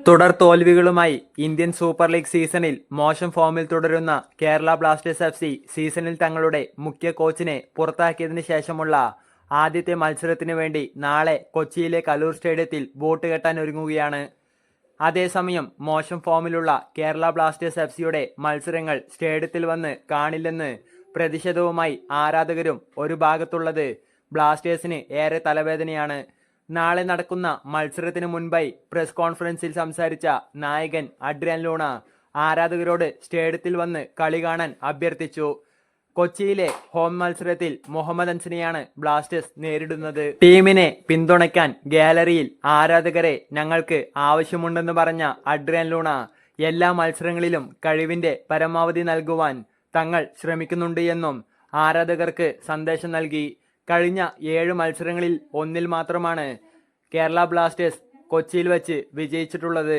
തുടർ തോൽവികളുമായി Indian super league സീസണിൽ മോശം ഫോമിൽ തുടരുന്ന കേരള ബ്ലാസ്റ്റേഴ്സ് FC സീസണിൽ തങ്ങളുടെ മുഖ്യ കോച്ചിനെ പുറത്താക്കിയതിനു ശേഷമുള്ള ആദ്യത്തെ മത്സരത്തിന് വേണ്ടി നാളെ കൊച്ചിയിലെ കലൂർ സ്റ്റേഡിയത്തിൽ ബൂട്ട് കെട്ടാൻ ഒരുങ്ങുകയാണ്. അതേസമയം മോശം ഫോമിലുള്ള കേരള ബ്ലാസ്റ്റേഴ്സ് FCയുടെ മത്സരങ്ങൾ സ്റ്റേഡിയത്തിൽ വന്ന് കാണില്ലെന്ന് പ്രതിഷേധവുമായി ആരാധകരും ഒരു ഭാഗത്തുള്ളത് ബ്ലാസ്റ്റേഴ്സിന് ഏറെ തലവേദനയാണ്. നാളെ നടക്കുന്ന മത്സരത്തിന് മുൻപായി പ്രസ് കോൺഫറൻസിൽ സംസാരിച്ച നായകൻ അഡ്രിയാൻ ലൂണ ആരാധകരോട് സ്റ്റേഡിയത്തിൽ വന്ന് കളി കാണാൻ അഭ്യർത്ഥിച്ചു. കൊച്ചിയിലെ ഹോം മത്സരത്തിൽ മുഹമ്മദൻസിനെയാണ് ബ്ലാസ്റ്റേഴ്സ് നേരിടുന്നത്. ടീമിനെ പിന്തുണയ്ക്കാൻ ഗാലറിയിൽ ആരാധകരെ ഞങ്ങൾക്ക് ആവശ്യമുണ്ടെന്ന് പറഞ്ഞ അഡ്രിയാൻ ലൂണ എല്ലാ മത്സരങ്ങളിലും കഴിവിന്റെ പരമാവധി നൽകുവാൻ തങ്ങൾ ശ്രമിക്കുന്നുണ്ട് എന്നും ആരാധകർക്ക് സന്ദേശം നൽകി. കഴിഞ്ഞ 7 മത്സരങ്ങളിൽ 1 മാത്രമാണ് കേരള ബ്ലാസ്റ്റേഴ്സ് കൊച്ചിയിൽ വച്ച് വിജയിച്ചിട്ടുള്ളത്.